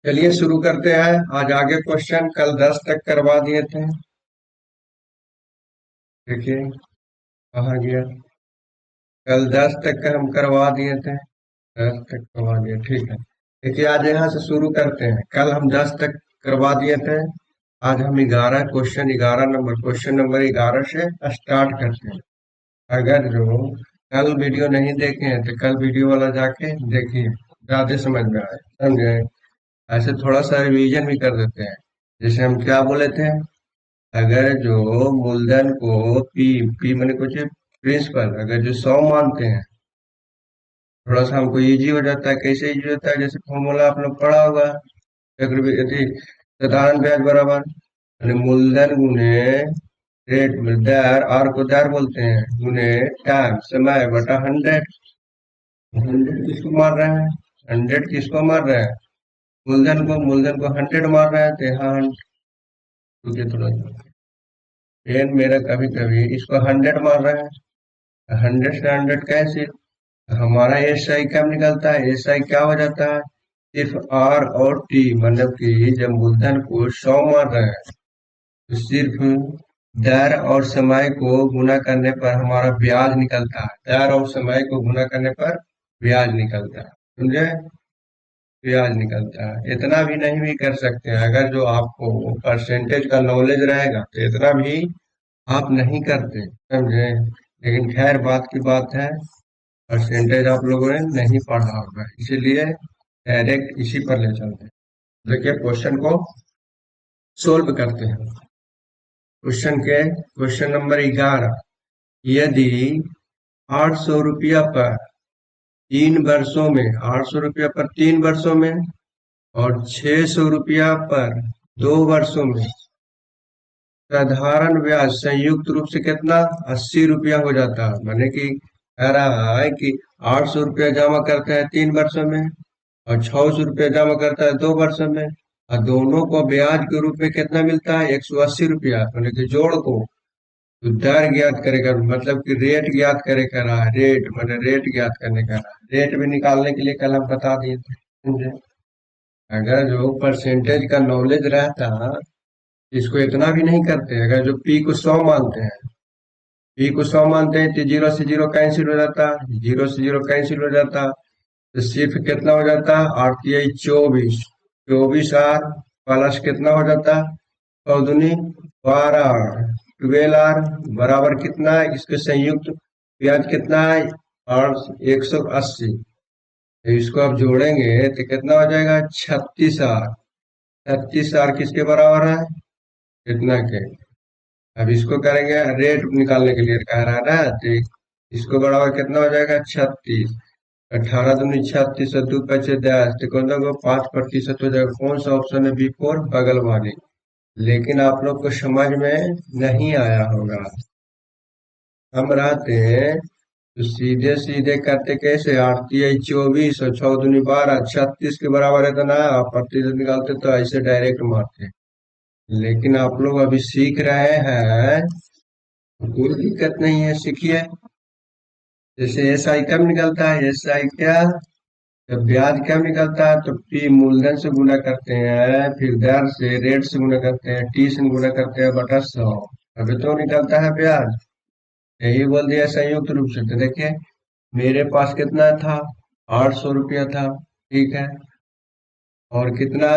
चलिए शुरू करते हैं। आज आगे क्वेश्चन कल 10 तक करवा दिए थे। देखिए कहाँ गया। कल 10 तक का हम करवा दिए थे। 10 तक करवा दिए, ठीक है। देखिए आज यहाँ से शुरू करते हैं। कल हम 10 तक करवा दिए थे। आज हम 11 क्वेश्चन 11 नंबर क्वेश्चन नंबर 11 से स्टार्ट करते हैं। अगर जो कल वीडियो नहीं देखे हैं तो कल वीडियो वाला जाके देखिए, ज्यादा समझ में आए, समझे। ऐसे थोड़ा सा रिवीजन भी कर देते हैं। जैसे हम क्या बोले थे, अगर जो मूलधन को पी पी मैंने कुछ प्रिंसिपल अगर जो 100 मानते हैं, थोड़ा सा हमको इजी हो जाता है। कैसे इजी होता है, जैसे फॉर्मूला आप लोग पढ़ा होगा, चक्रवृद्धि साधारण ब्याज बराबर यानी मूलधन गुने रेट में दर, आर को दर बोलते हैं, गुने टाइम समय बटा 100। 100 किसको मार रहे हैं, 100 किसको मार रहे हैं, मूलधन को 100 मार रहे हैं। तो यहाँ रुकिए थोड़ा सा, पेन मेरा कभी कभी इसको 100 मार रहा है। 100 से 100 कैसे, हमारा एस आई कब निकलता है, एस आई क्या हो जाता है, सिर्फ आर और टी, मतलब कि जब मूलधन को 100 मार रहे हैं तो सिर्फ दर और समय को गुना करने पर हमारा ब्याज निकलता है। दर और समय को गुना करने पर ब्याज निकलता है, समझे। ब्याज निकलता है। इतना भी नहीं भी कर सकते हैं, अगर जो आपको परसेंटेज का नॉलेज रहेगा तो इतना भी आप नहीं करते, समझे। लेकिन खैर बात की बात है, परसेंटेज आप लोगों ने नहीं पढ़ा होगा, इसीलिए डायरेक्ट इसी पर ले चलते हैं। देखिए क्वेश्चन को सोल्व करते हैं। क्वेश्चन नंबर 11, यदि 800 रुपया पर 3 वर्षों में, 800 रुपया पर 3 वर्षों में और 600 रुपया पर 2 वर्षों में साधारण ब्याज संयुक्त रूप से कितना 80 रुपया हो जाता है। माने कि कह रहा है कि 800 रुपया जमा करता है 3 वर्षों में और 600 रुपया जमा करता है 2 वर्षों में, और दोनों को ब्याज के रूप में कितना मिलता है, 180 रुपया। माने कि जोड़ को तो दर ज्ञात करेगा, मतलब कि रेट ज्ञात करे कर रहा है। रेट माने रेट ज्ञात करने का रहा है। रेट भी निकालने के लिए कल हम बता दिए थे, समझे? अगर जो परसेंटेज का नॉलेज रहता, इसको इतना भी नहीं करते। अगर जो पी को 100 मानते हैं, पी को 100 मानते हैं तो जीरो से जीरो कैंसिल हो जाता, जीरो से जीरो कैंसिल हो जाता, तो सिर्फ कितना हो जाता, 8 × 3 = 24, 24 आर प्लस कितना हो जाता, 14 × 2 = 12, 12 आर बराबर कितना है, इसके संयुक्त ब्याज कितना है, और 180। तो इसको आप जोड़ेंगे तो कितना हो जाएगा, 36 आर। 36 आर किसके बराबर है, कितना के। अब इसको करेंगे रेट निकालने के लिए कह रहा है ना, तो इसको बराबर कितना हो जाएगा, 36। 18 × 2 = 36 और 2 × 5 = 10, तो कौन सा 5% हो जाएगा। कौन सा ऑप्शन है, B4 बगल वाली। लेकिन आप लोग को समझ में नहीं आया होगा। हम रहते हैं तो सीधे सीधे करते कैसे, 8 × 3 = 24 और 6 × 2 = 12, 36 के बराबर इतना है, आप प्रतिशत निकालते तो ऐसे डायरेक्ट मारते। लेकिन आप लोग अभी सीख रहे हैं, कोई दिक्कत नहीं है, सीखिए। जैसे एस आई कब निकलता है, एस आई क्या, जब ब्याज कब निकलता है तो पी मूलधन से गुना करते हैं, फिर दर से रेट से गुना करते हैं, टी से गुना करते हैं बटा 100, अभी तो निकलता है ब्याज। यही बोल दिया संयुक्त रूप से। तो देखिए मेरे पास कितना था, 800 रुपया था, ठीक है। और कितना,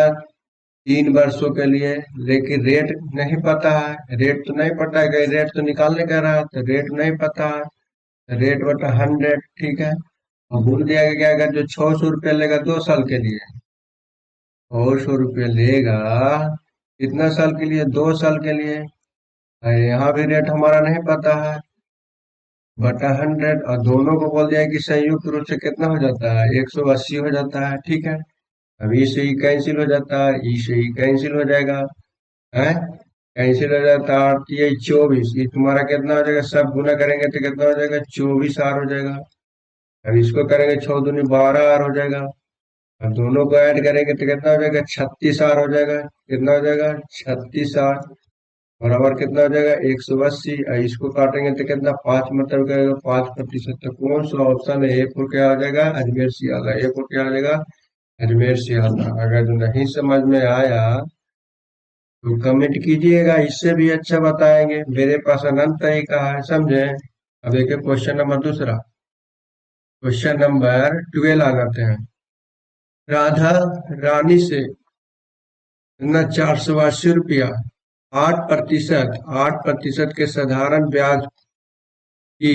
3 वर्षों के लिए। लेकिन रेट नहीं पता है, रेट तो नहीं पता है, कहीं रेट तो निकालने कह रहा है तो रेट नहीं पता है। रेट बटा 100, ठीक है। और बोल दिया गया अगर जो 600 रुपया लेगा 2 साल के लिए, 600 रुपया लेगा कितना साल के लिए, 2 साल के लिए। यहाँ भी रेट हमारा नहीं पता है, बटा 100, और दोनों को बोल दिया कि संयुक्त रूप से कितना हो जाता है, 180 हो जाता है, ठीक है। अब ई से ई कैंसिल हो जाता है, ई से ई कैंसिल हो जाएगा, है कैंसिल हो जाता है। और ये 24, ये तुम्हारा कितना हो जाएगा, सब गुना करेंगे तो कितना हो जाएगा, 24 आर हो जाएगा। अब इसको करेंगे 6 × 2 = 12 आर हो जाएगा। अब दोनों को ऐड करेंगे तो कितना हो जाएगा, 36 आर हो जाएगा। कितना हो जाएगा, 36 आर बराबर कितना हो जाएगा, 180। इसको काटेंगे तो कितना, 5 मतलब क्या होगा, 5%। तो कौन सा ऑप्शन है, ए फोर क्या आ जाएगा, अजमेर सी आ गया, ए फोर क्या आ जाएगा, अजमेर से आता। अगर नहीं समझ में आया तो कमेंट कीजिएगा, इससे भी अच्छा बताएंगे। मेरे पास अनंत तरीका है, समझे। अब देखिए क्वेश्चन नंबर दूसरा। क्वेश्चन नंबर 12 आ जाते हैं। राधा रानी से न 480 रुपया 8%, 8% के साधारण ब्याज की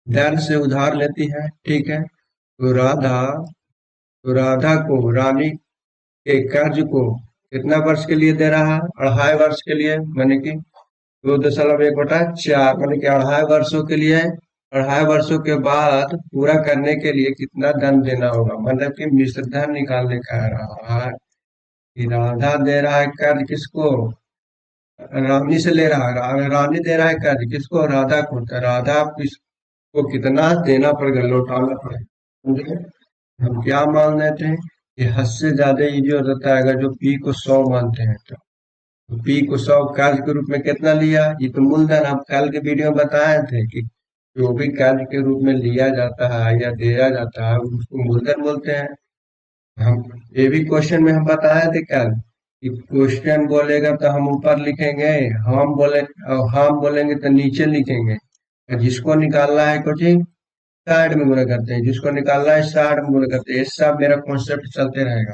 दर से उधार लेती है, ठीक है। तो राधा को रानी के कर्ज को कितना वर्ष के लिए दे रहा है? 2.5 वर्ष के लिए, माने कि 2.1/4, माने कि 2.5 वर्षों के लिए। 2.5 वर्षों के बाद पूरा करने के लिए कितना धन देना होगा, मतलब कि मिश्र धन निकालने का रहा है। कि राधा दे रहा है कर्ज किसको? रानी से ले रहा है। रानी दे रहा है कर्ज किसको? राधा को। तो राधा किसको कितना देना पड़ेगा, लौटाना पड़ेगा, समझे। हम क्या मान लेते हैं कि हद से ज्यादा इजी हो जाता है अगर जो पी को 100 मानते हैं तो पी को 100 कर्ज के रूप में कितना लिया? ये तो मूलधन आप कल के वीडियो में बताए थे कि जो भी कर्ज के रूप में लिया जाता है या दिया जाता है उसको मूलधन बोलते हैं। हम ये भी क्वेश्चन में हम बताए थे कल कि क्वेश्चन बोलेगा तो हम ऊपर लिखेंगे, हम बोलेंगे तो नीचे लिखेंगे। और जिसको निकालना है कुछ साइड में गुणा करते हैं, जिसको निकालना है साइड में गुणा करते हैं। ये सब मेरा कॉन्सेप्ट चलते रहेगा।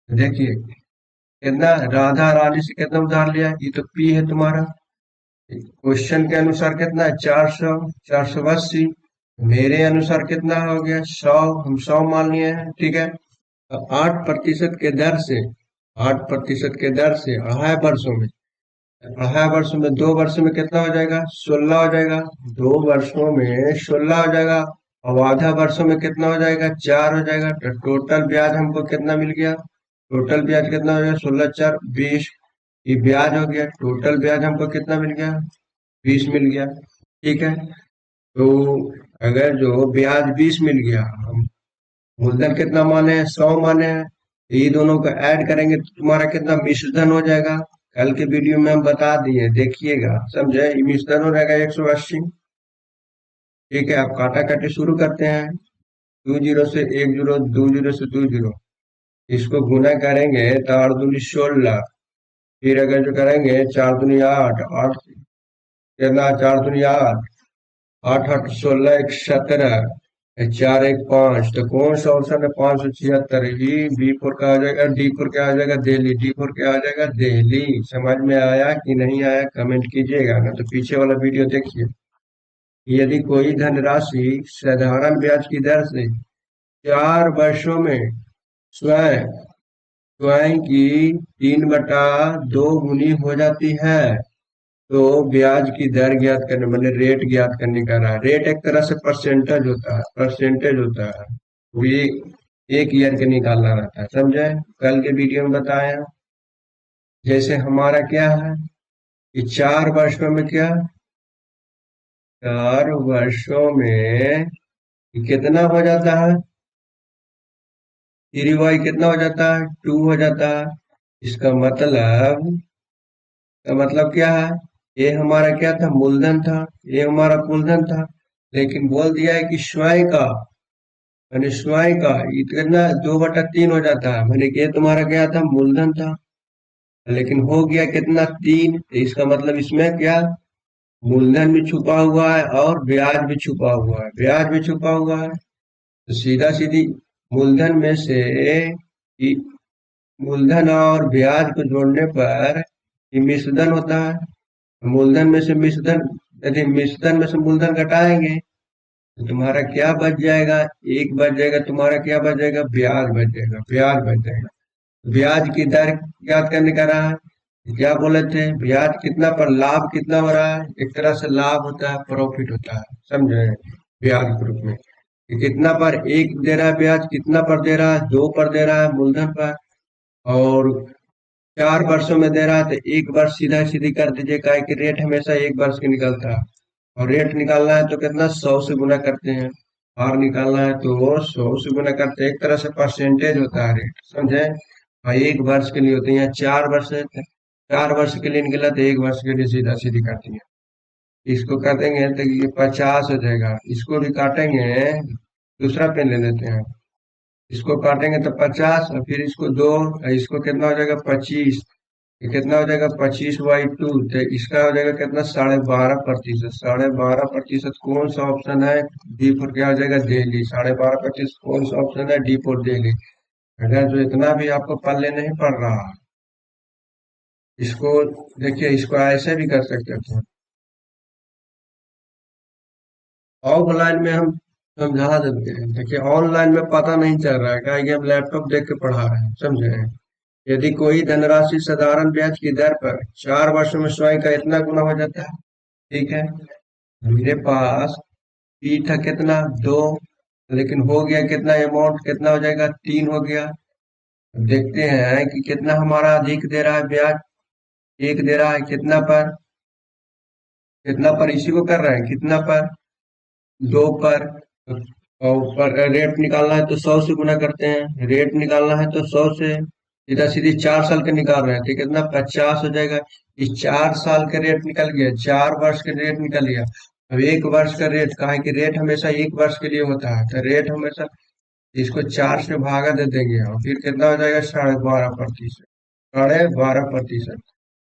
तो देखिए कितना राधा रानी से कितना उधार लिया, ये तो पी है तुम्हारा। क्वेश्चन के अनुसार कितना है? 400, 480। मेरे अनुसार कितना हो गया? 100, हम 100 मान लिए हैं, ठीक है। 8% के दर से, 8% के दर से 2.5 वर्षों में, 2.5 वर्षों में 2 वर्षों में कितना हो जाएगा? 16 हो जाएगा। 2 वर्षों में 16 हो जाएगा। और आधा वर्षों में कितना हो जाएगा? 4 हो जाएगा। तो टोटल ब्याज हमको कितना मिल गया? टोटल ब्याज कितना हो गया? 16×4 = 20। ये ब्याज हो गया। टोटल ब्याज हमको कितना मिल गया? 20 मिल गया, ठीक है। तो अगर जो ब्याज 20 मिल गया, हम मूलधन कितना माने हैं? 100 माने हैं। ये दोनों को ऐड करेंगे तो तुम्हारा कितना मिश्रधन हो जाएगा? कल के वीडियो में हम बता दिए, देखिएगा, समझे। ये मिश्रधन हो जाएगा 180, ठीक है। आप काटा काटी शुरू करते हैं। 2 जीरो से 1 जीरो, 2 जीरो से 2 जीरो, इसको गुना करेंगे तो 8×2 = 16। फिर अगर जो करेंगे 4×2 = 8, 8 कितना? 4×2 = 8, 8×8 = 16, 1 = 17, 4×1 = 5। तो कौन सा ऑप्शन है? 576 ही। B4 का आ जाएगा। D4 क्या आ जाएगा? दिल्ली। D4 क्या आ जाएगा? दिल्ली। समझ में आया कि नहीं आया कमेंट कीजिएगा, ना तो पीछे वाला वीडियो देखिए। यदि कोई धनराशि साधारण ब्याज की दर से 4 वर्षों में स्वयं स्वयं की 3/2 गुनी हो जाती है तो ब्याज की दर ज्ञात करने, मतलब रेट ज्ञात करने का रहा। रेट एक तरह से परसेंटेज होता है, परसेंटेज होता है। वो ये 1 ईयर के निकालना रहता है, समझे। कल के वीडियो में बताया। जैसे हमारा क्या है कि 4 वर्षों में क्या, 4 वर्षों में कितना हो जाता है? 3y कितना हो जाता है? 2 हो जाता है। इसका मतलब क्या है? ये हमारा क्या था? मूलधन था। ये हमारा मूलधन था। लेकिन बोल दिया है कि स्वयं का, मैंने स्वयं का इतना 2/3 हो जाता है, मैंने कि ये तुम्हारा क्या था? मूलधन था। लेकिन हो गया कितना? 3। तो इसका मतलब इसमें क्या, मूलधन भी छुपा हुआ है और ब्याज भी छुपा हुआ है, ब्याज भी छुपा हुआ है। तो सीधा सीधी मूलधन में से ई- मूलधन और ब्याज को जोड़ने पर ये मिश्रधन होता है। मूलधन में से मिश्रधन, यदि मिश्रधन में से मूलधन घटाएंगे तो तुम्हारा क्या बच जाएगा? एक बच जाएगा। तुम्हारा क्या बच जाएगा? ब्याज बच जाएगा, ब्याज बच जाएगा। ब्याज की दर याद करने का रहा है। क्या बोले थे? ब्याज कितना पर लाभ कितना हो रहा है? एक तरह से लाभ होता है, प्रॉफिट होता है, समझे। ब्याज के रूप में कि कितना पर एक दे रहा है ब्याज, कितना पर दे रहा है? 2 पर दे रहा है मूलधन पर। और 4 वर्षों में दे रहा है तो 1 वर्ष सीधा सीधी कर दीजिए, का कि रेट हमेशा 1 वर्ष की निकलता है। और रेट निकालना है तो कितना? 100 से गुना करते हैं। और निकालना है तो वो 100 से गुना करते हैं। एक तरह से परसेंटेज होता है रेट, समझे। और 1 वर्ष के लिए होते हैं। यहाँ 4 वर्ष है, 4 वर्ष के लिए निकला तो 1 वर्ष के लिए सीधा सीधी कर दिया। इसको काटेंगे तो ये 50 हो जाएगा। इसको भी काटेंगे, दूसरा पेन ले लेते हैं। इसको काटेंगे तो 50, और फिर इसको दो, इसको कितना हो जाएगा 25। ये कितना हो जाएगा 25/2, तो इसका हो जाएगा कितना 12.5%। 12.5% कौन सा ऑप्शन है? डी फोर क्या हो जाएगा? दिल्ली। 12.5% कौन सा ऑप्शन है? D four Delhi. अगर जो इतना भी आपको पल्ले नहीं पड़ रहा, इसको देखिए, इसको ऐसे भी कर सकते थे। ऑफलाइन में हम समझा देते हैं। देखिए ऑनलाइन में पता नहीं चल रहा है, क्या कि हम लैपटॉप देख के पढ़ा रहे हैं, समझे? यदि कोई धनराशि साधारण ब्याज की दर पर 4 वर्षों में स्वयं का इतना गुना हो जाता है, ठीक है। मेरे पास पी था कितना 2, लेकिन हो गया कितना, अमाउंट कितना हो जाएगा 3 हो गया। अब देखते हैं कि कितना हमारा अधिक दे रहा है ब्याज। 1 दे रहा है कितना पर? कितना पर इसी को कर रहे हैं, कितना पर? 2 पर। और ऊपर रेट निकालना है तो 100 से गुना करते हैं। रेट निकालना है तो 100 से, सीधा सीधी 4 साल के निकाल रहे हैं तो कितना 50 हो जाएगा। इस 4 साल का रेट निकल गया, 4 वर्ष का रेट निकल गया। अब 1 वर्ष का रेट, कहा है कि रेट हमेशा 1 वर्ष के लिए होता है, तो रेट हमेशा इसको 4 से भागा दे देंगे, और फिर कितना हो जाएगा 12.5%। 12.5%।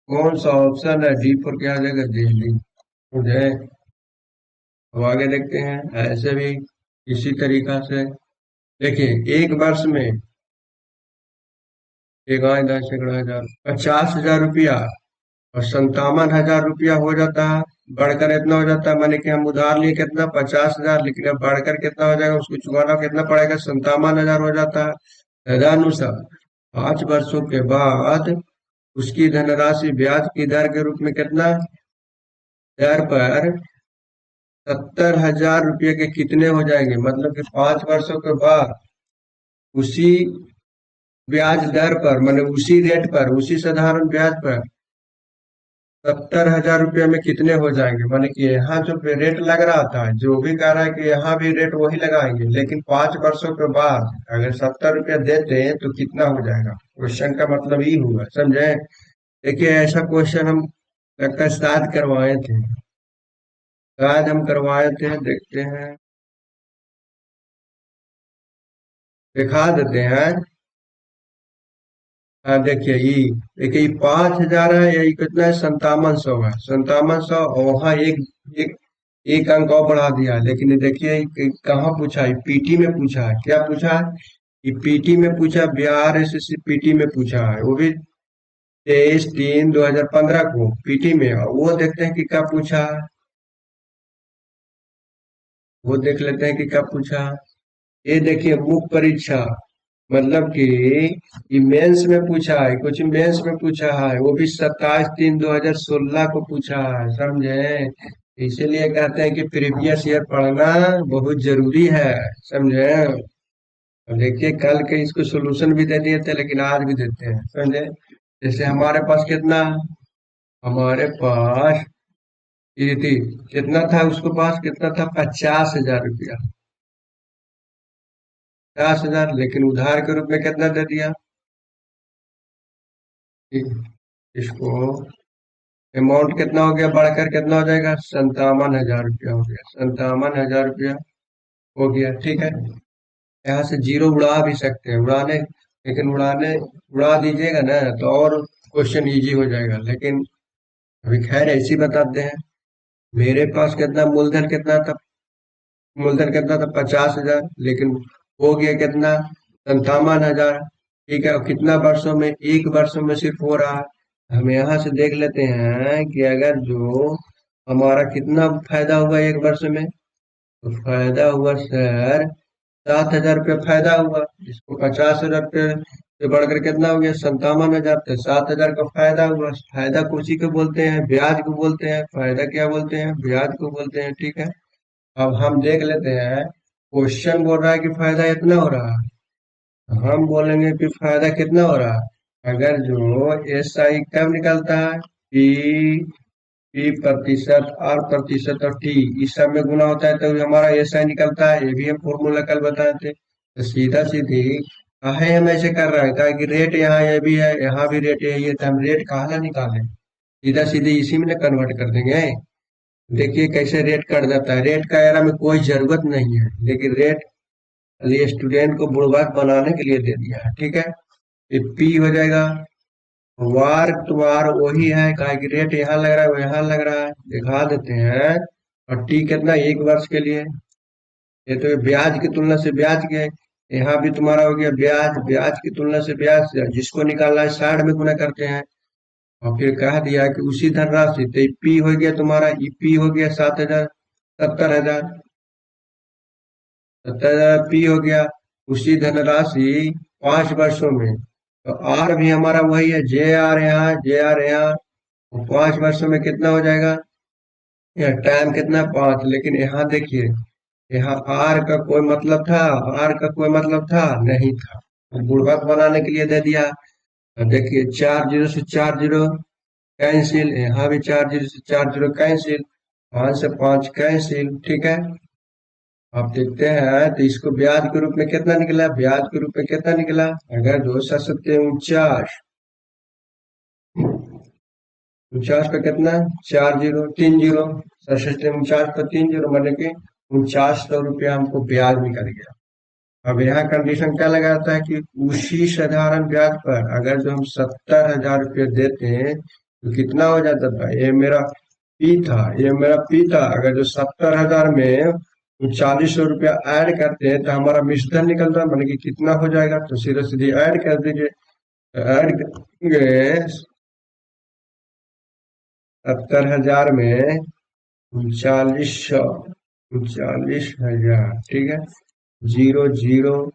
कौन सा ऑप्शन है? डी फोर क्या हो जाएगा? दिल्ली। मुझे अब आगे देखते हैं, ऐसे भी इसी तरीका से देखिए, 1 वर्ष में 10,000 50,000 रुपया और 57,000 रुपया हो जाता है। बढ़कर इतना हो जाता है, माने कि हम उधार लिए कितना 50,000, लेकिन अब बढ़कर कितना हो जाएगा, उसको चुकाना कितना पड़ेगा 57,000 हो जाता है। तदनुसार 5 वर्षों के बाद उसकी धनराशि ब्याज की दर के रूप में कितना, दर पर 70,000 रुपये के कितने हो जाएंगे, मतलब कि 5 वर्षों के बाद उसी ब्याज दर पर, मतलब उसी रेट पर, उसी साधारण ब्याज पर 70,000 रुपये में कितने हो जाएंगे। माने कि यहाँ जो रेट लग रहा था, जो भी कह रहा है कि यहाँ भी रेट वही लगाएंगे, लेकिन 5 वर्षों के बाद अगर 70 रुपया देते हैं तो कितना हो जाएगा। क्वेश्चन का मतलब ही हुआ, समझे? देखिए ऐसा क्वेश्चन हम लगता है शायद करवाए थे, शायद हम करवाए थे, देखते हैं, दिखा देते हैं। हाँ देखिए ये, देखिए ये 5,000 है, ये कितना है 5700 है, 5700, और वहाँ एक एक अंक और बढ़ा दिया है। लेकिन ये देखिए कहाँ पूछा है, पीटी में पूछा है। क्या पूछा है? ये पीटी में पूछा, बिहार एसएससी पीटी में पूछा है, वो भी 23/3/2015 को पीटी में। और वो देखते हैं कि क्या पूछा है, वो देख लेते हैं कि क्या पूछा है। ये देखिए मुख्य परीक्षा, मतलब कि ये मेंस में पूछा है, कुछ मेंस में पूछा है, वो भी 27/3/2016 को पूछा है, समझे? इसीलिए कहते हैं कि प्रीवियस ईयर पढ़ना बहुत जरूरी है, समझे? अब देखिए कल के इसको सोल्यूशन भी दे दिए थे, लेकिन आज भी देते हैं, समझे? जैसे हमारे पास कितना, हमारे पास ये थी, कितना था उसके पास, कितना था 50,000 रुपया, 50,000, लेकिन उधार के रूप में कितना दे दिया। इसको अमाउंट कितना हो गया, बढ़कर कितना हो जाएगा 57,000 रुपया हो गया, 57,000 रुपया हो गया, ठीक है। यहाँ से जीरो उड़ा भी सकते हैं, उड़ाने, लेकिन उड़ा दीजिएगा ना तो और क्वेश्चन इजी हो जाएगा। लेकिन अभी खैर ऐसी बताते हैं। मेरे पास कितना मूलधन, कितना था मूलधन, कितना था 50,000, लेकिन हो गया कितना 57,000, ठीक है। और कितना वर्षों में, 1 वर्षों में सिर्फ हो रहा है। हम यहाँ से देख लेते हैं कि अगर जो हमारा कितना फायदा हुआ 1 वर्ष में, तो फायदा हुआ सर 7,000 रुपया फायदा हुआ। इसको 50,000 रुपये से बढ़कर कितना हो गया 57,000, तो 7,000 का फायदा हुआ। फायदा को उसी को बोलते हैं, ब्याज को बोलते हैं। फायदा क्या बोलते हैं, ब्याज को बोलते हैं, ठीक है। अब हम देख लेते हैं, क्वेश्चन बोल रहा है कि फायदा इतना हो रहा है, हम बोलेंगे कि फायदा कितना हो रहा है। अगर जो एस आई कब निकलता है, पी, पी प्रतिशत, आर प्रतिशत और टी, इस सब में गुना होता है तो हमारा एस आई निकलता है। ये भी हम फॉर्मूला कल बताए थे। तो सीधा सीधी काहे हम ऐसे कर रहे हैं, कहा कि रेट यहाँ ये भी है, यहाँ भी रेट यही है, तो हम रेट कहाँ ना निकालें, सीधा सीधी इसी में कन्वर्ट कर देंगे। देखिए कैसे रेट कट जाता है, रेट का एरा में कोई जरूरत नहीं है, लेकिन रेट ये स्टूडेंट को बुड़बक बनाने के लिए दे दिया है, ठीक है। ये पी हो जाएगा। वार तो वार वही है, काहे कि रेट यहाँ लग रहा है वो यहाँ लग रहा है, दिखा देते हैं। और टी कितना, 1 वर्ष के लिए। ये तो ब्याज की तुलना से ब्याज के, यहाँ भी तुम्हारा हो गया ब्याज, ब्याज की तुलना से ब्याज, जिसको निकालना है 60 में गुना करते हैं। और फिर कह दिया कि उसी धनराशि, तो पी हो गया तुम्हारा, ईपी हो गया 7,000, 70,000, 70,000 पी हो गया। उसी धनराशि 5 वर्षों में, तो आर भी हमारा वही है, जे आर यहाँ, जे आर यहाँ। 5 वर्षों में कितना हो जाएगा, यहाँ टाइम कितना 5, लेकिन यहाँ देखिए, यहाँ आर का कोई मतलब था, आर का कोई मतलब था नहीं था, बुड़बक बनाने के लिए दे दिया। अब देखिए 4 जीरो से 4 जीरो कैंसिल, यहाँ भी 4 जीरो से 4 जीरो कैंसिल, 5 से 5 कैंसिल, ठीक है। आप देखते हैं तो इसको ब्याज के रूप में कितना निकला, ब्याज के रूप में कितना निकला, अगर 249, 49 पे कितना, 4 जीरो, 3 जीरो, 49 पे 3 जीरो, मतलब कि 4900 रुपया हमको ब्याज निकल गया। अब यहाँ कंडीशन क्या लगाता है कि उसी साधारण ब्याज पर अगर जो हम 70,000 रुपये देते हैं तो कितना हो जाता था, ये मेरा पी था, ये मेरा पी था। अगर जो 70,000 में 4900 रुपया ऐड करते हैं तो हमारा मिश्रधन निकलता है, मतलब कि कितना हो जाएगा, तो सीधे सीधे ऐड कर दीजिए। ऐड करेंगे 70,000 में 39,000, ठीक है। 0, 0,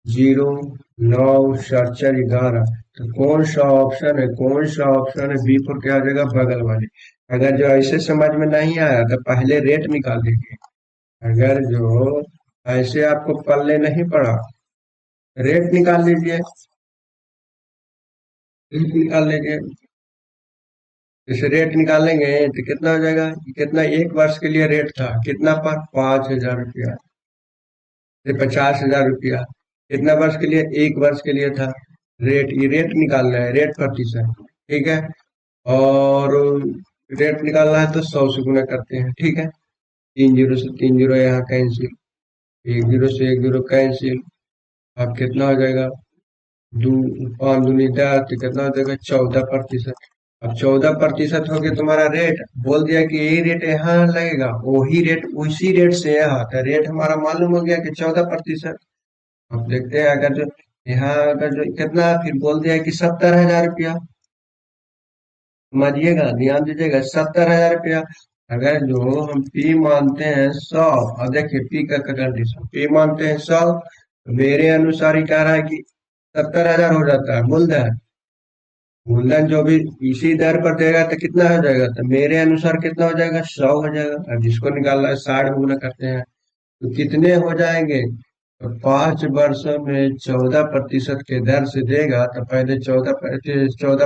0, 9, 4, 4, 11, तो कौन सा ऑप्शन है, कौन सा ऑप्शन है, बी फोर क्या हो जाएगा, बगल वाले। अगर जो ऐसे समझ में नहीं आया तो पहले रेट निकाल लीजिए। अगर जो ऐसे आपको पल्ले नहीं पड़ा, रेट निकाल लीजिए, रेट निकाल लीजिए। जैसे रेट निकालेंगे तो कितना हो जाएगा, कितना, 1 वर्ष के लिए रेट था कितना पर, 5,000 रुपया, 50,000 रुपया। कितना वर्ष के लिए, 1 वर्ष के लिए था। रेट, ये रेट निकालना है, रेट प्रतिशत, ठीक है। और रेट निकालना है तो 100 से गुना करते हैं, ठीक है। 3 जीरो से 3 जीरो यहाँ कैंसिल, 1 जीरो से 1 जीरो कैंसिल। अब कितना हो जाएगा, दू 5 दूनी 10, तो कितना हो जाएगा, 14%। अब 14% हो गया तुम्हारा रेट, बोल दिया कि यही रेट यहाँ लगेगा, वही रेट उसी रेट से यहाँ, तो रेट हमारा मालूम हो गया कि 14%। अब देखते हैं, अगर जो यहाँ अगर जो कितना, फिर बोल दिया कि 70,000 रुपया, समझिएगा, ध्यान दीजिएगा, 70,000 रुपया। अगर जो हम पी मानते हैं 100, और देखिए पी का कंडीशन, पी मानते हैं 100, मेरे अनुसार ही कह रहा है कि 70,000 हो जाता है मूलधन। मूलधन जो भी इसी दर पर देगा तो कितना हो जाएगा, तो मेरे अनुसार कितना हो जाएगा, 100 हो जाएगा। अब जिसको निकालना है 60 में गुना करते हैं, तो कितने हो जाएंगे, तो 5 वर्षों में 14% के दर से देगा, तो पहले 14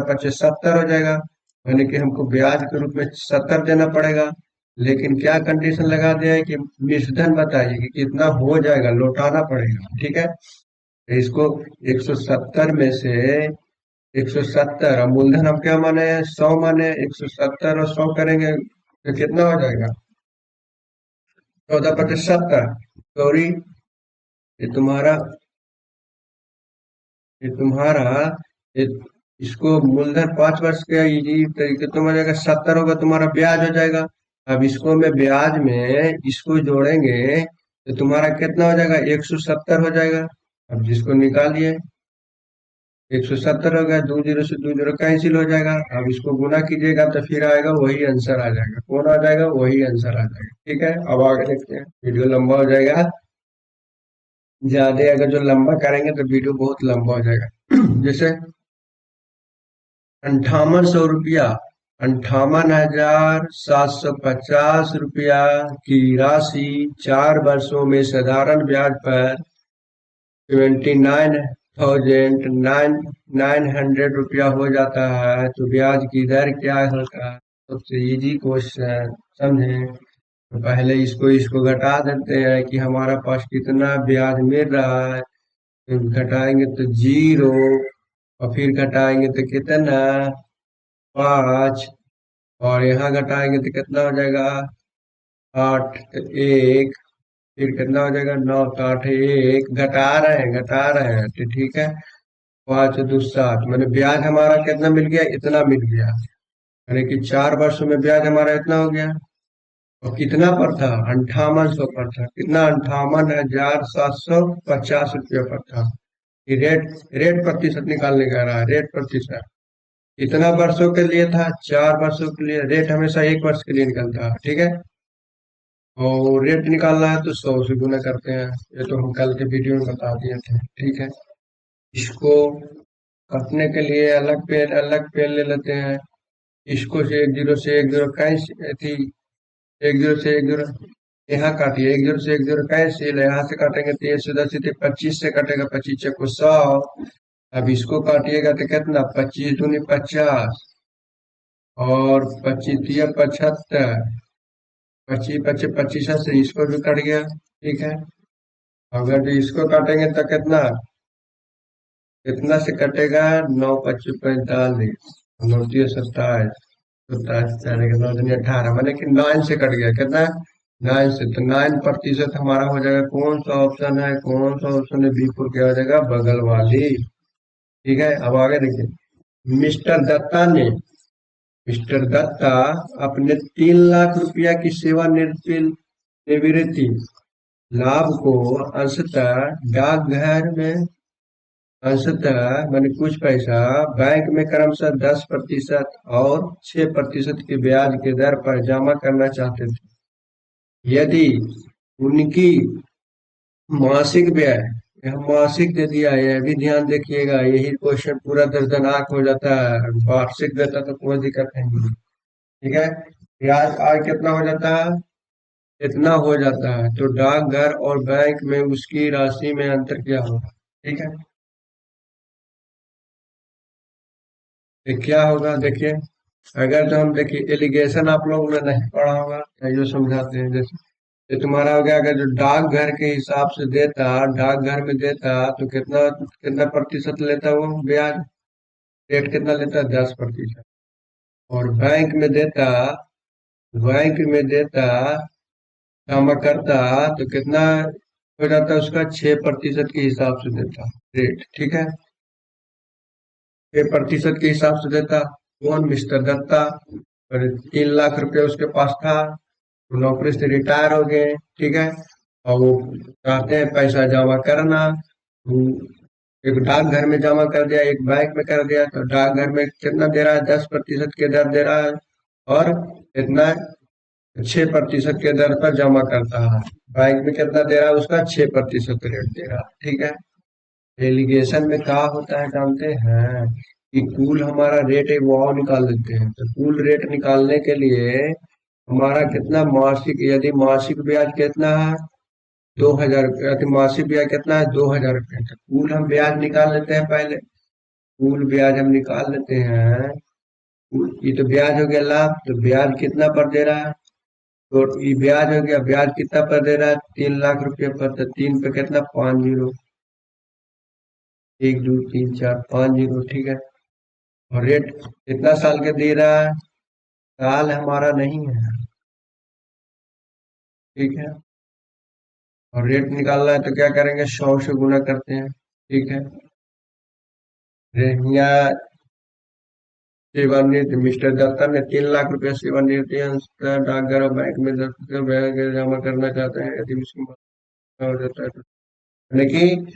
पच्चीस 70 हो जाएगा, यानी कि हमको ब्याज के रूप में 70 देना पड़ेगा। लेकिन क्या कंडीशन लगा दिया है कि मिश्रधन बताइए कि कितना हो जाएगा, लौटाना पड़ेगा, ठीक है। तो इसको 170 में से 170, और मूलधन हम क्या माने हैं, 100 माने, 170 और 100 करेंगे तो कितना हो जाएगा, 14 पच्चीस 70, सॉरी, ये तुम्हारा ये तुम्हारा ये, इसको मूलधन 5 वर्ष का ये तरीके तो हो जाएगा, 70 होगा तुम्हारा ब्याज हो जाएगा। अब इसको में ब्याज में इसको जोड़ेंगे तो तुम्हारा कितना हो जाएगा, 170 हो जाएगा। अब जिसको निकालिए, 170 हो गया, 2 जीरो से 2 जीरो कैंसिल हो जाएगा। अब इसको गुना कीजिएगा तो फिर आएगा वही आंसर आ जाएगा, कौन आ जाएगा, वही आंसर आ जाएगा, ठीक है। अब आगे देखते हैं, वीडियो लंबा हो जाएगा, ज्यादा अगर जो लंबा करेंगे तो वीडियो बहुत लंबा हो जाएगा। जैसे 5800 रुपया, 58,750 रुपया की राशि 4 वर्षों में साधारण ब्याज पर 29,900 रुपया हो जाता है, तो ब्याज की दर क्या होगा। सबसे इजी क्वेश्चन, समझे। तो पहले इसको इसको घटा देते हैं कि हमारा पास कितना ब्याज मिल रहा है, तो घटाएंगे तो 0, और फिर घटाएंगे तो कितना, 5, और यहाँ घटाएंगे तो कितना हो जाएगा, 8, तो 1, फिर कितना हो जाएगा, 9 तो 8 एक, घटा रहे हैं तो ठीक है। 5 2 7, मैंने ब्याज हमारा कितना मिल गया, इतना मिल गया, यानी कि 4 वर्षों में ब्याज हमारा इतना हो गया। और कितना पर था, 5800 पर था, कितना, 58,750 रुपया पर था। ये रेट, रेट प्रतिशत निकालने का रहा है, रेट प्रतिशत कितना वर्षों के लिए था, 4 वर्षों के लिए। रेट हमेशा 1 वर्ष के लिए निकलता है, ठीक है। और रेट निकालना है तो 100 से गुना करते हैं, ये तो हम कल के वीडियो में बता दिए थे, ठीक है। इसको काटने के लिए अलग पेन ले लेते हैं। इसको से 1 0 कैसे थी, 1 0 से 1 0 यहाँ काटिए, 1 0 से 1 0 कैसे, यहाँ से काटेंगे तो ये सीधा सीधे 25 से कटेगा, 25 को 100। अब इसको काटिएगा तो कितना, 25 दूनी 50, और 25 तिया 75, 25 25 से इसको भी कट गया, ठीक है। अगर जो इसको काटेंगे तो कितना, कितना से कटेगा, 9 25 45, 9 3 27, 27 4 9 18, मैंने कि 9 से कट गया, कितना, 9 से, तो 9% हमारा हो जाएगा। कौन सा ऑप्शन है, कौन सा ऑप्शन है, बी4 क्या हो जाएगा, बगल वाली, ठीक है। अब आगे देखिए, मिस्टर दत्ता ने मिस्टर दत्ता अपने 3 लाख रुपया की सेवानिवृत्ति लाभ को अंशतः डाकघर में, अंशतः मैंने कुछ पैसा बैंक में क्रमशः 10% और 6% के ब्याज के दर पर जमा करना चाहते थे। यदि उनकी मासिक व्यय, यह मासिक दे दिया है, यह भी ध्यान देखिएगा, यही क्वेश्चन पूरा दर्दनाक हो जाता है। वार्षिक देता तो कोई दिक्कत नहीं, ठीक है। ब्याज आय कितना हो जाता है, इतना हो जाता है, तो डाकघर और बैंक में उसकी राशि में अंतर क्या होगा, ठीक है। तो क्या होगा देखिए, अगर तो हम देखिए एलिगेशन आप लोगों ने नहीं पढ़ा होगा, जो समझाते हैं जैसे, ये तुम्हारा हो गया, अगर जो डाकघर के हिसाब से देता, डाकघर में देता तो कितना कितना प्रतिशत लेता वो ब्याज, रेट कितना लेता, 10%। और बैंक में देता जमा करता तो कितना हो जाता है उसका, 6% के हिसाब से देता रेट, ठीक है। 6% के हिसाब से देता। कौन, मिस्टर दत्ता। और 3 लाख रुपए उसके पास था, तो नौकरी से रिटायर हो गए, ठीक है। और वो चाहते हैं पैसा जमा करना, वो एक डाकघर में जमा कर दिया, एक बैंक में कर दिया, तो डाकघर में कितना दे रहा है, 10% के दर दे रहा है, और इतना 6% के दर पर जमा करता है। बैंक में कितना दे रहा है, उसका 6% रेट दे रहा है, ठीक है। एलिगेशन में क्या होता है जानते हैं, कि कुल हमारा रेट एक वो निकाल देते हैं, तो कुल रेट निकालने के लिए हमारा कितना मासिक, यदि मासिक ब्याज कितना है, 2,000 रुपया, तो मासिक ब्याज कितना है, 2,000 रुपया, तो कुल हम ब्याज निकाल लेते हैं पहले। कुल ब्याज हम निकाल लेते हैं। ये तो ब्याज हो गया लाभ, तो ब्याज कितना पर दे रहा है, तो ये ब्याज हो गया, ब्याज कितना पर दे रहा है, 3 लाख रुपया पर, तो 3 पे कितना, 5 0, 1 2 3 4 5 0, ठीक है। और रेट कितना साल के दे रहा है, साल हमारा नहीं है, ठीक है। और रेट निकालना है तो क्या करेंगे, 100 से गुना करते हैं, ठीक है। यहाँ सेवानिवृत्ति, मिस्टर दत्ता ने 3 लाख रुपया सेवानिवृत्ति अंशतः डाकघर और बैंक में 10% ब्याज जमा करना चाहते हैं, यदि उसकी मौत हो जाता है तो। लेकिन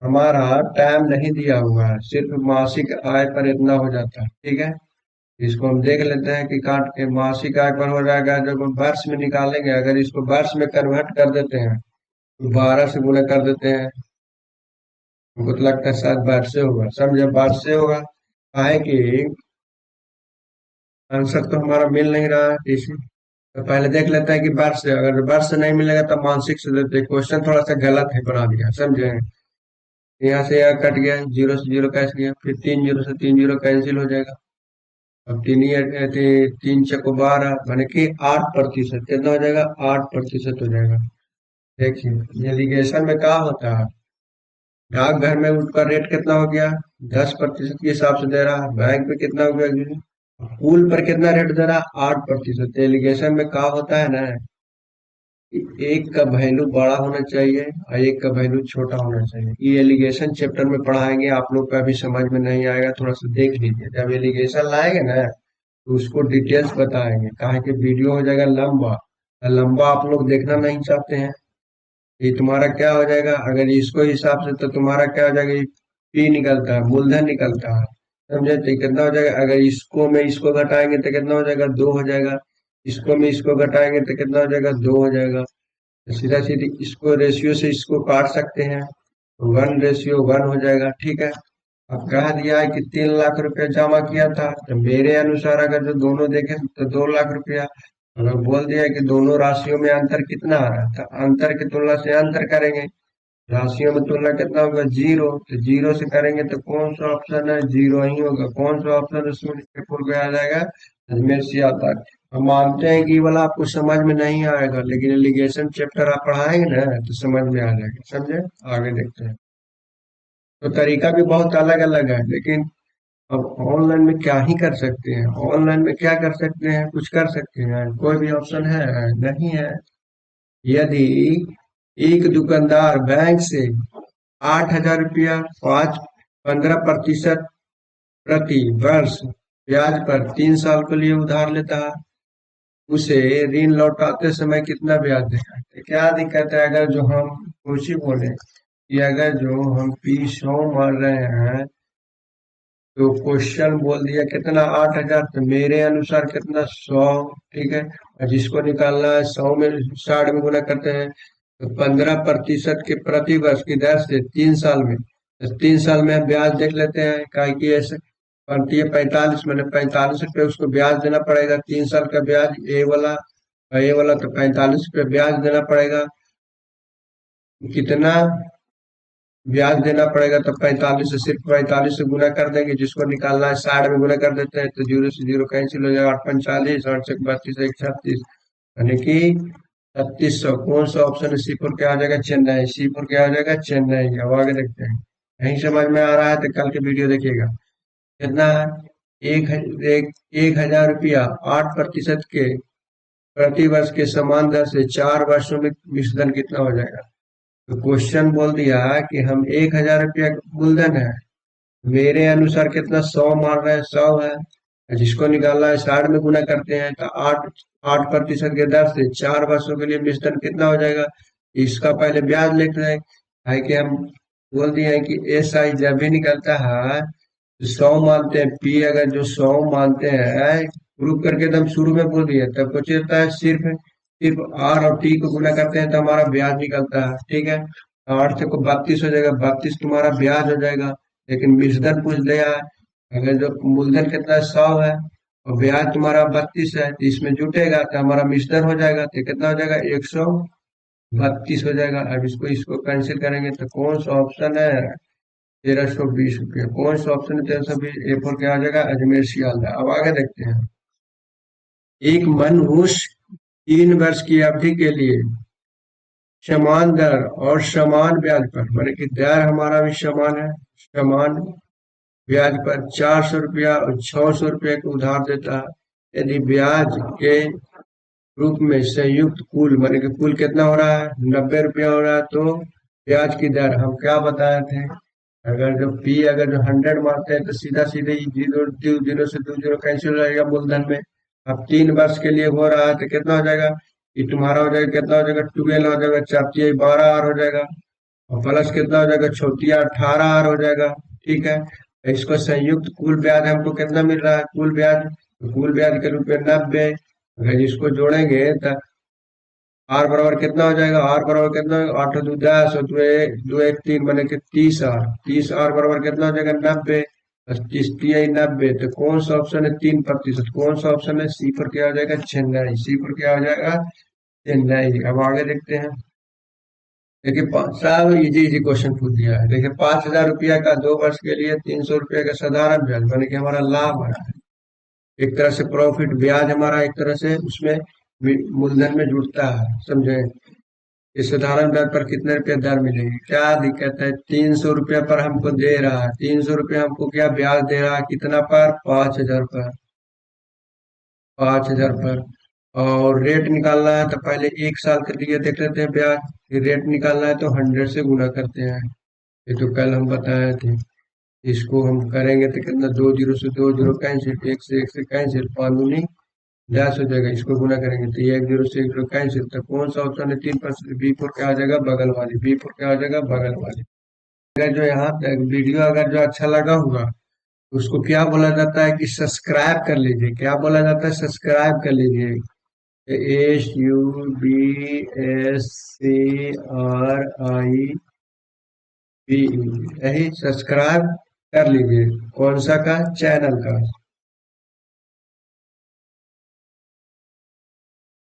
हमारा टाइम नहीं दिया हुआ है, सिर्फ मासिक आय पर इतना हो जाता है, ठीक है। इसको हम देख लेते हैं कि काट के मासिक आय पर हो जाएगा, जब हम वर्ष में निकालेंगे, अगर इसको वर्ष में कन्वर्ट कर देते हैं तो 12 से गुना कर देते हैं। हमको तो लगता है शायद वर्ष से होगा, समझे, वर्ष से होगा, काहे कि आंसर तो हमारा मिल नहीं रहा है इसी। तो पहले देख लेते हैं कि वर्ष से, अगर वर्ष से नहीं मिलेगा तो मानसिक से देते हैं। क्वेश्चन थोड़ा सा गलत है बना दिया, समझे। यहाँ से यहाँ कट गया, 0 से 0 कैसे गया, फिर 3 0 से 3 0 कैंसिल हो जाएगा। अब 3 माने कि 8%, कितना हो जाएगा, 8% हो जाएगा। देखिए, ये लिगेशन में क्या होता है, डाकघर में उसका रेट कितना हो गया, 10% के हिसाब से दे रहा है, बैंक में कितना हो गया, पुल पर कितना रेट दे रहा, 8%। एलिगेशन में क्या होता है ना, एक का वैल्यू बड़ा होना चाहिए और एक का वैल्यू छोटा होना चाहिए। ये एलिगेशन चैप्टर में पढ़ाएंगे, आप लोग का अभी समझ में नहीं आएगा, थोड़ा सा देख लीजिए। जब एलिगेशन लाएंगे ना तो उसको डिटेल्स बताएंगे, कहा कि वीडियो हो जाएगा लंबा, और लंबा आप लोग देखना नहीं चाहते हैं। ये तुम्हारा क्या हो जाएगा, अगर इसको हिसाब से तो तुम्हारा क्या हो जाएगा, पी निकलता है, मूलधन निकलता है, समझे? तो ये कितना हो जाएगा, अगर इसको में इसको घटाएंगे तो कितना हो जाएगा, दो हो जाएगा। इसको में इसको घटाएंगे तो कितना हो जाएगा, दो हो जाएगा। तो सीधा सीधी इसको रेशियो से इसको काट सकते हैं, 1:1 हो जाएगा, ठीक है। अब कह दिया है कि 3 लाख रुपया जमा किया था, तो मेरे अनुसार अगर जो दोनों देखें तो 2 लाख रुपया। अगर बोल दिया है कि दोनों राशियों में अंतर कितना आ रहा है, तो अंतर की तुलना से अंतर करेंगे। राशियों में तुलना कितना होगा, जीरो, तो जीरो से करेंगे तो कौन सा ऑप्शन है, जीरो ही होगा। कौन सा ऑप्शन है, शून्य के पूर्व में आ जाएगा, अजमेर से आता है। हम मानते हैं कि ये वाला आपको समझ में नहीं आएगा, लेकिन एलिगेशन चैप्टर आप पढ़ाएंगे ना तो समझ में आ जाएगा, समझे? आगे देखते हैं। तो तरीका भी बहुत अलग अलग है, लेकिन अब ऑनलाइन में क्या ही कर सकते हैं, ऑनलाइन में क्या कर सकते हैं, कुछ कर सकते हैं, कोई भी ऑप्शन है? नहीं है। यदि एक दुकानदार बैंक से 8,000 रुपया 15% प्रति वर्ष ब्याज पर 3 साल के लिए उधार लेता है, उसे ऋण लौटाते समय कितना ब्याज देगा? तो क्या दिक्कत है, अगर जो हम कुछ ही बोले कि अगर जो हम P100 मार रहे हैं, तो क्वेश्चन बोल दिया कितना, 8,000, तो मेरे अनुसार कितना, 100, ठीक है। और जिसको निकालना है 100 में 60 में गुना करते हैं, तो 15% के प्रति वर्ष की दर से 3 साल में, तो 3 साल में हम ब्याज देख लेते हैं, काहे कि ऐसे बनती है 45, मैंने 45 रुपये उसको ब्याज देना पड़ेगा, 3 साल का ब्याज, ए वाला तो 45 रुपये ब्याज देना पड़ेगा। कितना ब्याज देना पड़ेगा, तो 45 से, सिर्फ 45 से गुना कर देंगे, जिसको निकालना है 60 में गुना कर देते हैं, तो जीरो से जीरो कैंसिल हो जाएगा, 8×5 = 40, 8×1 = 32, 1×36, यानी कि 3600। कौन सा ऑप्शन है, C4 क्या आ जाएगा, चेन्नई। C4 क्या आ जाएगा, चेन्नई। अब आगे देखते हैं। नहीं समझ में आ रहा है तो कल के वीडियो देखिएगा। कितना है, एक हजार रुपया 8% के प्रति वर्ष के समान दर से 4 वर्षों में विसर्जन कितना हो जाएगा? तो क्वेश्चन बोल दिया कि हम 1,000 रुपया मूलधन है, मेरे अनुसार कितना, 100 मार रहे हैं, 100 है। जिसको निकालना है 60 में गुना करते हैं, तो 8% के दर से 4 वर्षों के लिए विसर्जन कितना हो जाएगा? इसका पहले ब्याज लेते हैं, है कि हम बोल दिए हैं कि SI जब भी निकलता है तो 100 मानते हैं, P अगर जो 100 मानते हैं, ग्रुप करके एकदम शुरू में बोल दिए, तब कुछ होता है, सिर्फ सिर्फ R और T को गुना करते हैं तो हमारा ब्याज निकलता है, ठीक है। 8 से को 32 हो जाएगा, 32 तुम्हारा ब्याज हो जाएगा। लेकिन मूलधन पूछ दिया है, अगर जो मूलधन कितना है, 100 है, और ब्याज तुम्हारा 32 है, तो इसमें जुटेगा तो हमारा मिश्रण हो जाएगा, तो कितना हो जाएगा, 132 हो जाएगा। अब इसको इसको कैंसिल करेंगे तो कौन सा ऑप्शन है, 1,320 रुपया। कौन सा ऑप्शन है, 1,320? A4 क्या आ जाएगा, अजमेर सियालदा। अब आगे देखते हैं। एक मनुष्य 3 वर्ष की अवधि के लिए समान दर और समान ब्याज पर, माने कि दर हमारा भी समान है, समान ब्याज पर 400 रुपया और 600 रुपये को उधार देता है। यदि ब्याज के रूप में संयुक्त कुल, माने कि कुल कितना हो रहा है, 90 रुपया हो रहा है, तो ब्याज की दर हम क्या बताए थे, अगर जो P अगर जो 100 मारते हैं तो सीधा सीधे ही जीरो, जीरो से 2 जीरो कैंसिल हो जाएगा मूलधन में। अब 3 वर्ष के लिए हो रहा है तो कितना हो जाएगा, ये तुम्हारा हो जाएगा, कितना हो जाएगा, 12 हो जाएगा, 4×12 हो जाएगा, और प्लस कितना हो जाएगा, 18 हो जाएगा, ठीक है। इसको संयुक्त कुल ब्याज हमको कितना मिल रहा है, कुल ब्याज, तो कुल ब्याज के रूप में 90। अगर इसको जोड़ेंगे तो आर बराबर कितना हो जाएगा, आर बराबर कितना, 8×2 = 10 और 2 1 3 बने के 30 आर, 30 आर बराबर कितना हो जाएगा, 90। 30×3 = 90, तो कौन सा ऑप्शन है, 3%? कौन सा ऑप्शन है, C4 क्या हो जाएगा, चेन्नई। C4 क्या हो जाएगा, चेन्नई। अब आगे देखते हैं। देखिए, साहब इजी इजी क्वेश्चन पूछ दिया है। देखिए, 5,000 रुपया का 2 वर्ष के लिए 300 रुपये का साधारण ब्याज, माने कि हमारा लाभ है, एक तरह से प्रॉफिट, ब्याज हमारा एक तरह से उसमें मूलधन में जुड़ता है, समझे? इस साधारण ब्याज पर कितने रुपए दर मिलेगी, क्या दिक्कत है, 300 रुपया पर हमको दे रहा है, 300 रुपया हमको क्या ब्याज दे रहा है, कितना पर, 5,000 पर, 5,000 पर। और रेट निकालना है तो पहले 1 साल के लिए देख लेते हैं ब्याज। फिर रेट निकालना है तो 100 से गुना करते हैं। ये तो कल हम बताए थे। इसको हम करेंगे तो कितना, 2 0 से 2 0 कैंसिल, 1 से कैंसिल, 5 दूनी 10 हो जाएगा। इसको गुना करेंगे तो ये 1 0 से 1 0 कैंसिल। तो कौन सा ऑप्शन है 3%? बी4 क्या हो जाएगा? बगल वाली। बी4 क्या हो जाएगा? बगल वाली। अगर जो यहाँ तक वीडियो अगर जो अच्छा लगा होगा, उसको क्या बोला जाता है कि सब्सक्राइब कर लीजिए। क्या बोला जाता है? सब्सक्राइब कर लीजिए। SUBSCRIBE, यही सब्सक्राइब कर लीजिए। कौन सा का? चैनल का।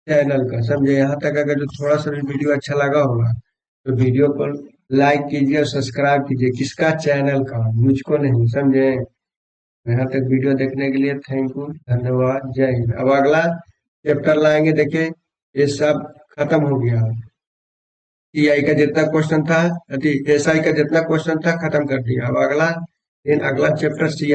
चैनल का, समझे? यहाँ तक अगर जो थोड़ा सा भी वीडियो अच्छा लगा होगा तो वीडियो को लाइक कीजिए और सब्सक्राइब कीजिए। किसका? चैनल का, मुझको नहीं, समझे? यहाँ तक वीडियो देखने के लिए थैंक यू, धन्यवाद, जय हिंद। अब अगला चैप्टर लाएंगे। देखिए ये सब खत्म हो गया। टीआई का जितना क्वेश्चन था, एसआई का जितना क्वेश्चन था खत्म कर दिया। अब अगला दिन, अगला चैप्टर सी